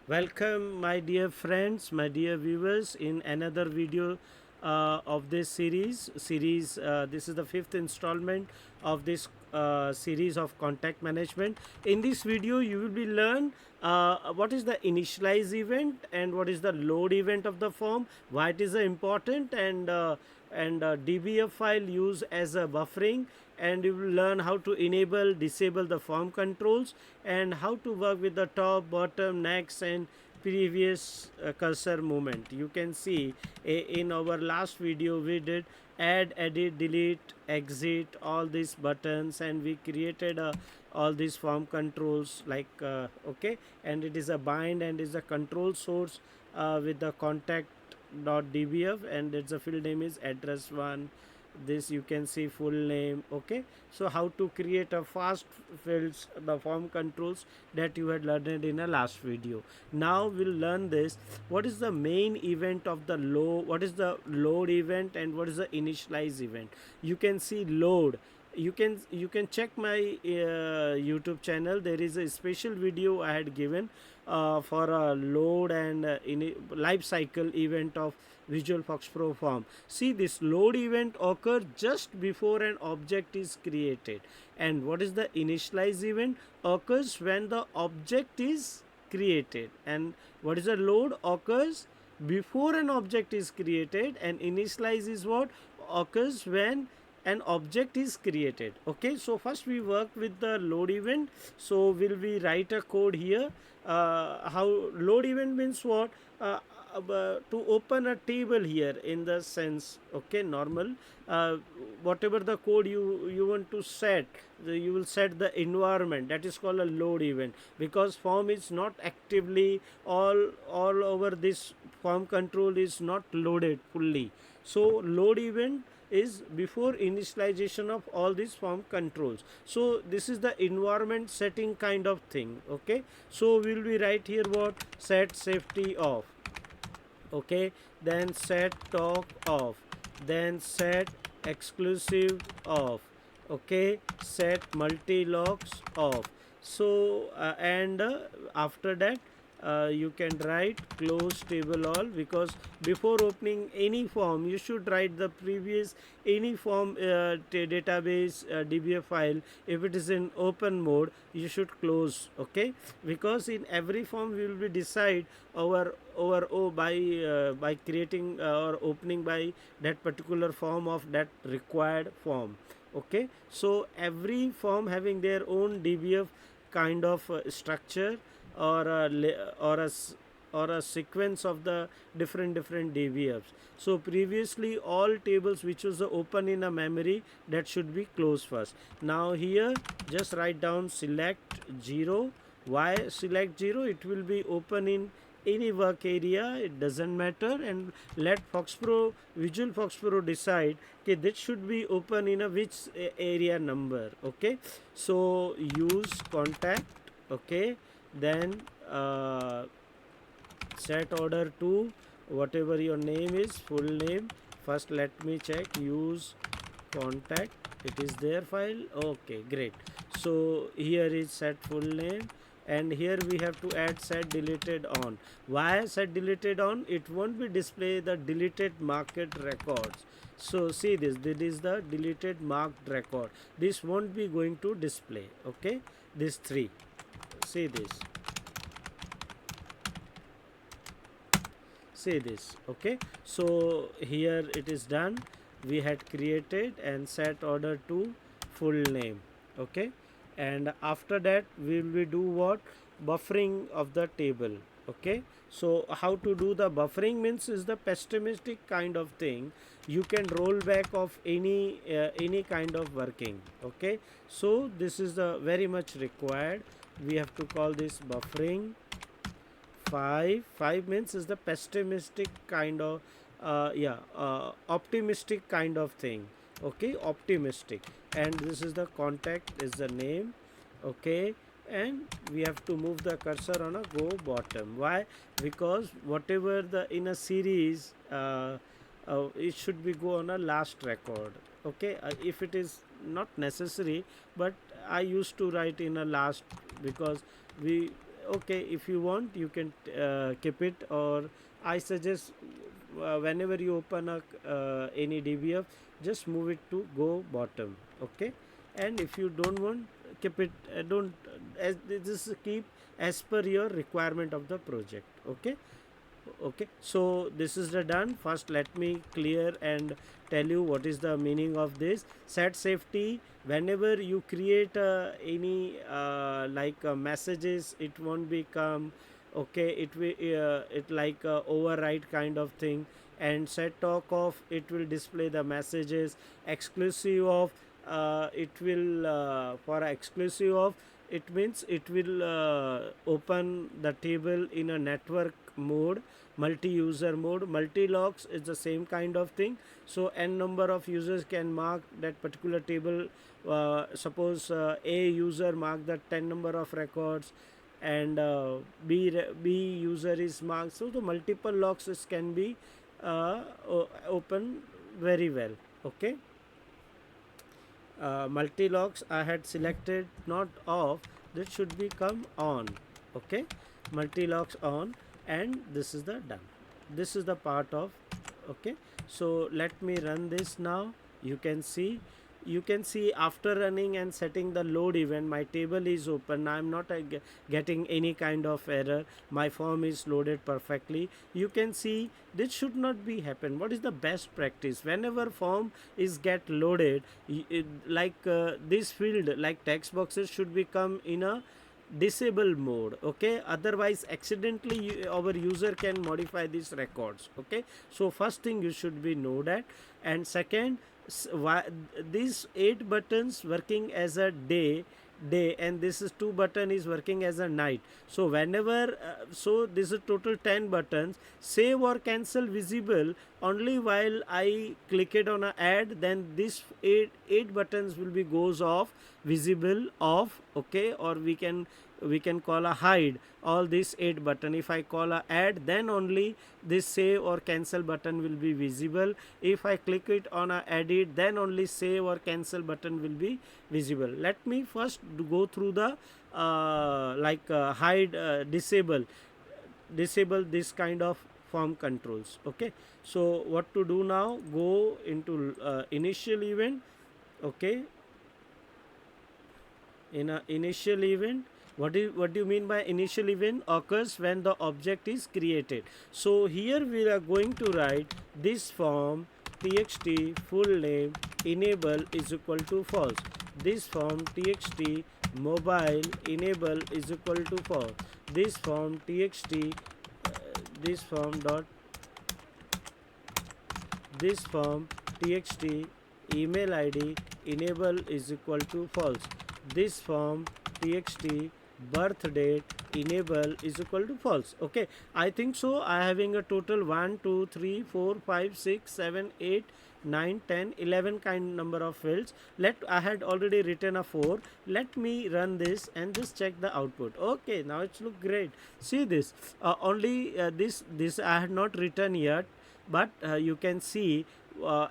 Welcome, my dear friends, my dear viewers, in another video of this series. This is the fifth installment of this series of contact management. In this video, you will be learn what is the initialize event and what is the load event of the form, why it is important, and DBF file use as a buffering, and you will learn how to enable disable the form controls and how to work with the top, bottom, next and previous cursor movement. You can see in our last video we did add, edit, delete, exit, all these buttons, and we created all these form controls like okay, and it is a bind and is a control source with the contact.dbf, and its a field name is address one. This you can see full name. Okay, so how to create a fast fields, the form controls that you had learned in a last video. Now we'll learn this, what is the main event of the load, what is the load event and what is the initialize event. You can see load. You can check my YouTube channel. There is a special video I had given for a load and in life cycle event of Visual Foxpro form. See, this load event occurs just before an object is created, and what is the initialize event occurs when the object is created, and what is the load occurs before an object is created, and initialize is what occurs when an object is created. Okay, so first we work with the load event. So will we write a code here? How load event means what? To open a table here in the sense, okay, normal, whatever the code you want to set, you will set the environment, that is called a load event, because form is not actively all over, this form control is not loaded fully. So load event is before initialization of all these form controls. So this is the environment setting kind of thing. Okay, so will we write here what? Set safety off. Okay, then set talk off, then set exclusive off. Okay, set multi locks off. So and after that you can write close table all, because before opening any form you should write the previous any form database dbf file. If it is in open mode, you should close. Okay, because in every form we will be decide our by creating or opening by that particular form of that required form. Okay, so every form having their own dbf kind of structure, or a sequence of the different dbfs. So previously all tables which was open in a memory, that should be closed first. Now here just write down select 0. Why select 0? It will be open in any work area, it doesn't matter, and let Foxpro, Visual Foxpro decide okay, this should be open in a which area number. Okay, so use contact. Okay, then set order to whatever your name is, full name. First let me check, use contact, it is their file. Okay, great. So here is set full name, and here we have to add set deleted on. Why set deleted on? It won't be display the deleted marked records. So see this is the deleted marked record, this won't be going to display. Okay, this 3, see this, see this. Okay, so here it is done, we had created and set order to full name. Okay, and after that we will do what? Buffering of the table. Okay, so how to do the buffering means is the pessimistic kind of thing. You can roll back of any kind of working. Okay, so this is the very much required. We have to call this buffering 5 means is the pessimistic kind of optimistic kind of thing. Okay, optimistic, and this is the contact is the name. Okay, and we have to move the cursor on a go bottom. Why? Because whatever the in a series it should be go on a last record. Okay, if it is not necessary, but I used to write in a last, because we okay, if you want you can keep it, or I suggest whenever you open a any dbf, just move it to go bottom. Okay, and if you don't want, keep it, don't as this is keep as per your requirement of the project. Okay. Okay, so this is the done. First let me clear and tell you what is the meaning of this set safety. Whenever you create any messages, it won't become, okay, it will it like override kind of thing. And set talk off, it will display the messages. Exclusive of, it will for exclusive of, it means it will open the table in a network mode, multi-user mode. Multi-logs is the same kind of thing. So n number of users can mark that particular table. Suppose a user mark the 10 number of records, and b user is marked, so the multiple logs can be open very well. Okay, multi-logs I had selected not off, this should become on. Okay, multi-logs on, and this is the done. This is the part of, okay. So let me run this now. You can see, you can see after running and setting the load event, my table is open. I'm not getting any kind of error. My form is loaded perfectly. You can see this should not be happen. What is the best practice? Whenever form is get loaded, this field like text boxes should become in a disable mode. Okay, otherwise accidentally our user can modify these records. Okay, so first thing you should be know that. And second, these 8 buttons working as a day, and this is 2 button is working as a night. So whenever so this is total 10 buttons. Save or cancel visible only while I click it on a add, then this 8 buttons will be goes off, visible off. Okay, or we can call a hide all these 8 button. If I call a add, then only this save or cancel button will be visible. If I click it on a edit, then only save or cancel button will be visible. Let me first go through the hide, disable this kind of form controls. Okay, so what to do now, go into initial event. Okay, in a initial event, what do you mean by initial event? Occurs when the object is created. So here we are going to write this form txt full name enable is equal to false. This form txt mobile enable is equal to false. This form txt this form dot this form txt email id enable is equal to false. This form txt birth date enable is equal to false. Okay, I think so I having a total 1 2 3 4 5 6 7 8 9 10 11 kind number of fields. I had already written a 4. Let me run this and just check the output. Okay, now it's look great. See this, only this I had not written yet, but you can see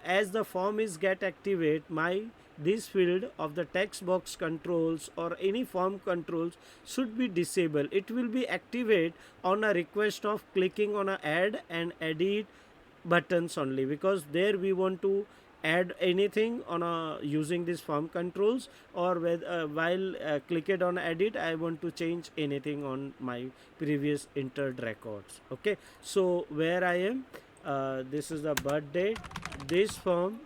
as the form is get activate, my this field of the text box controls or any form controls should be disabled. It will be activate on a request of clicking on a add and edit buttons only, because there we want to add anything on a using this form controls, or while click it on edit, I want to change anything on my previous entered records. Okay, so where I am, this is the birth date. This form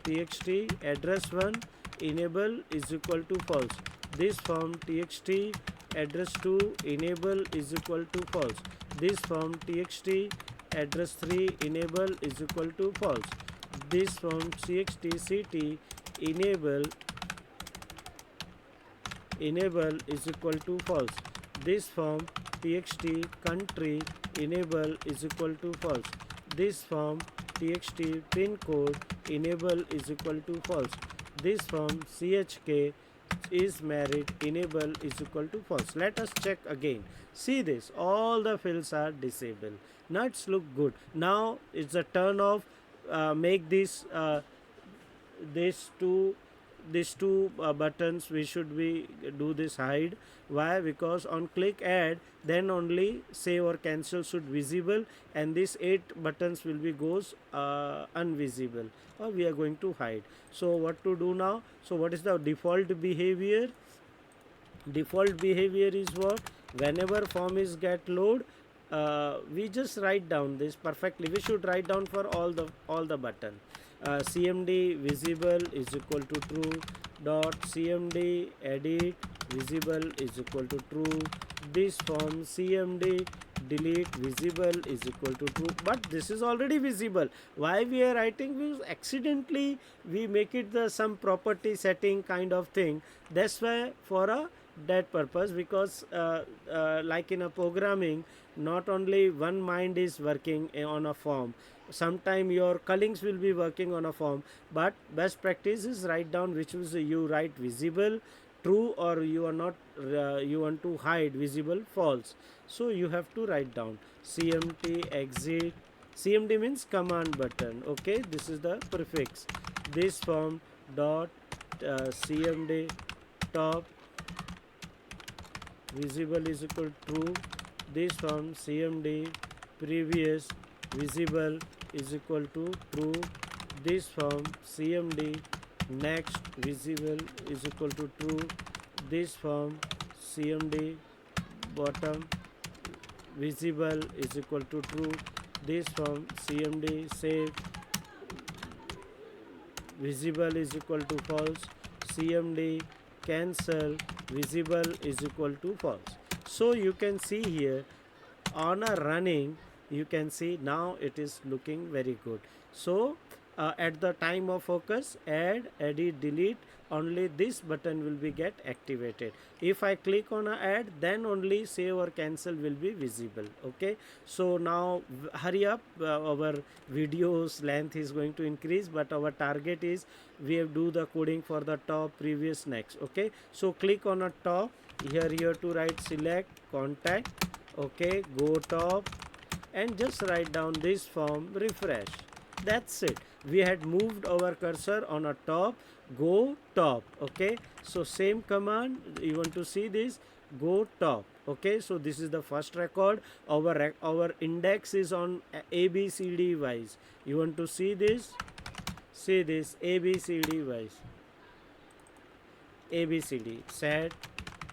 txt address 1 enable is equal to false. This form txt address 2 enable is equal to false. This form txt address 3 enable is equal to false. This form txt enable is equal to false. This form txt country enable is equal to false. This form txt pin code enable is equal to false. This form chk is married enable is equal to false. Let us check again. See this, all the fields are disabled. Now it's look good. Now it's a turn off. Make this these two buttons we should be do this hide. Why? Because on click add, then only save or cancel should visible, and these 8 buttons will be goes invisible, or we are going to hide. So what to do now? So what is the default behavior? Default behavior is what? Whenever form is get load, we just write down this perfectly. We should write down for all the button. CMD visible is equal to true, dot CMD edit visible is equal to true, this form CMD delete visible is equal to true, but this is already visible. Why we are writing? Because accidentally we make it the some property setting kind of thing. That's why for a that purpose, because like in a programming, not only one mind is working on a form. Sometime your colleagues will be working on a form, but best practice is write down which is you write visible true, or you are not you want to hide visible false. So you have to write down cmt exit. CMD means command button. Okay, this is the prefix. This form dot cmd top visible is equal to true, this from cmd previous visible is equal to true, this from cmd next visible is equal to true, this from cmd bottom visible is equal to true, this from cmd save visible is equal to false, cmd cancel visible is equal to false. So you can see here on a running, you can see now it is looking very good. So at the time of focus, add, edit, delete, only this button will be get activated. If I click on a add, then only save or cancel will be visible. Okay, so now hurry up, our videos length is going to increase, but our target is we have do the coding for the top, previous, next. Okay, so click on a top here, here to write select contact. Okay, go top and just write down this form, refresh. That's it. We had moved our cursor on a top, go top. Okay, so same command, you want to see this, go top. Okay, so this is the first record. Our index is on ABCD wise. You want to see this, ABCD wise, ABCD set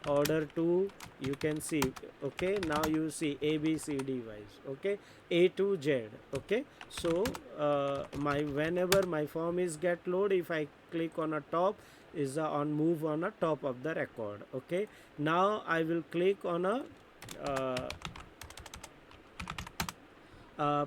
order to, you can see. Okay, now you see ABCD wise. Okay, A to Z. Okay, so my whenever my form is get load, if I click on a top, is on move on a top of the record. Okay, now I will click on a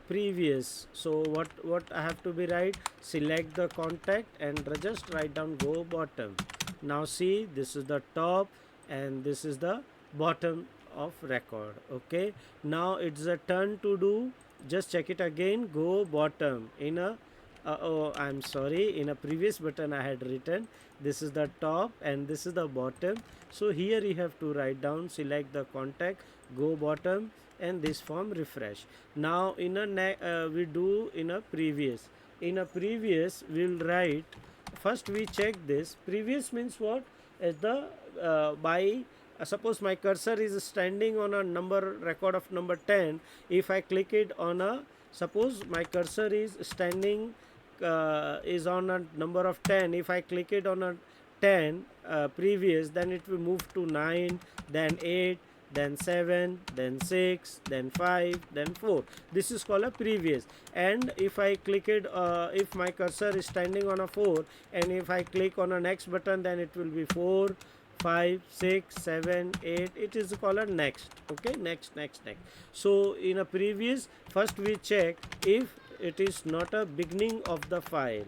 previous. So what I have to be write, select the contact and just write down go bottom. Now see, this is the top and this is the bottom of record. Okay, now it's a turn to do, just check it again, go bottom in a oh, I'm sorry, in a previous button I had written this is the top and this is the bottom. So here you have to write down select the contact, go bottom, and this form refresh. Now in a we do in a previous, we'll write, first we check this previous means what, as the by suppose my cursor is standing on a number record of number 10. If I click it on a, suppose my cursor is standing is on a number of 10. If I click it on a 10 previous, then it will move to 9, then 8, then 7, then 6, then 5, then 4. This is called a previous. And if I click it, if my cursor is standing on a 4, and if I click on a next button, then it will be 4, 5, 6, 7, 8. It is called a next. Okay, next. So in a previous, first we check if it is not a beginning of the file.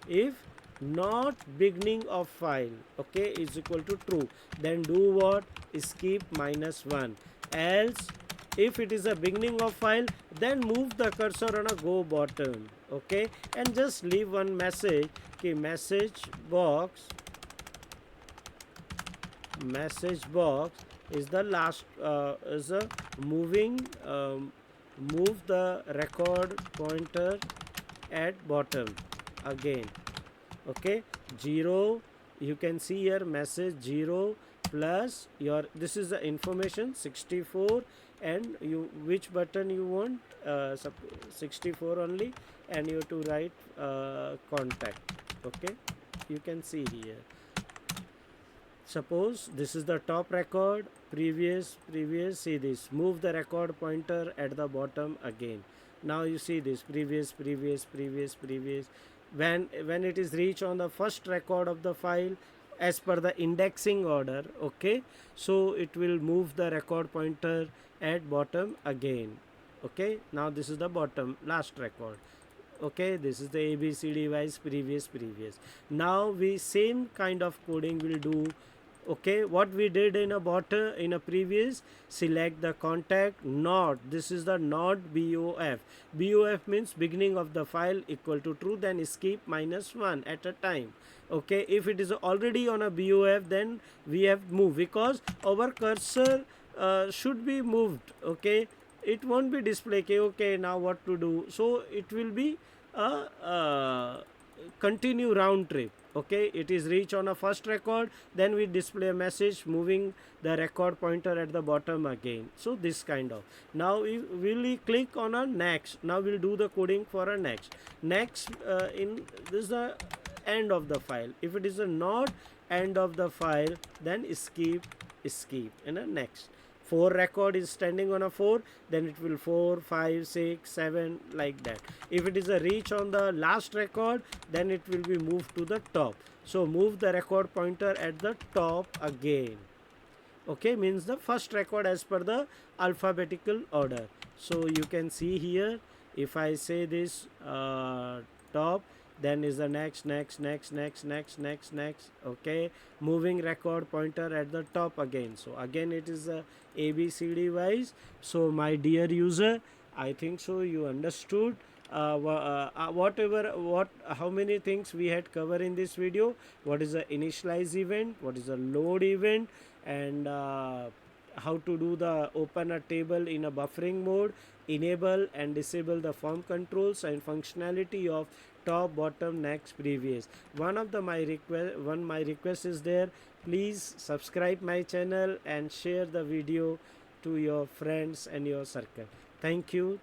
If not beginning of file, okay, is equal to true, then do what, skip -1. Else if it is a beginning of file, then move the cursor on a go bottom. Okay, and just leave one message, okay, message box is the last is a moving move the record pointer at bottom again. Okay, 0, you can see here message 0 plus your, this is the information 64, and you which button you want, 64 only, and you have to write contact. Okay, you can see here, suppose this is the top record, previous, see this, move the record pointer at the bottom again. Now you see this previous, when it is reach on the first record of the file as per the indexing order. Okay, so it will move the record pointer at bottom again. Okay, now this is the bottom last record. Okay, this is the abcd wise previous. Now we same kind of coding will do. Okay, what we did in a bottom, in a previous, select the contact not, this is the not bof means beginning of the file equal to true, then skip -1 at a time. Okay, if it is already on a bof, then we have moved, because our cursor should be moved. Okay, it won't be display. Okay, now what to do, so it will be a continue round trip. Okay, it is reach on a first record, then we display a message moving the record pointer at the bottom again. So this kind of, now we will click on a next. Now we'll do the coding for a next in this is the end of the file. If it is a not end of the file, then skip in a next. 4 record is standing on a 4, then it will 4 5 6 7 like that. If it is a reach on the last record, then it will be moved to the top. So move the record pointer at the top again. Okay, means the first record as per the alphabetical order. So you can see here, if I say this top, then is the next. Okay, moving record pointer at the top again. So again it is a abcd wise. So my dear user, I think so you understood how many things we had covered in this video. What is the initialize event, what is the load event, and how to do the open a table in a buffering mode, enable and disable the form controls and functionality of top, bottom, next, previous. One of the my request is there, please subscribe my channel and share the video to your friends and your circle. Thank you.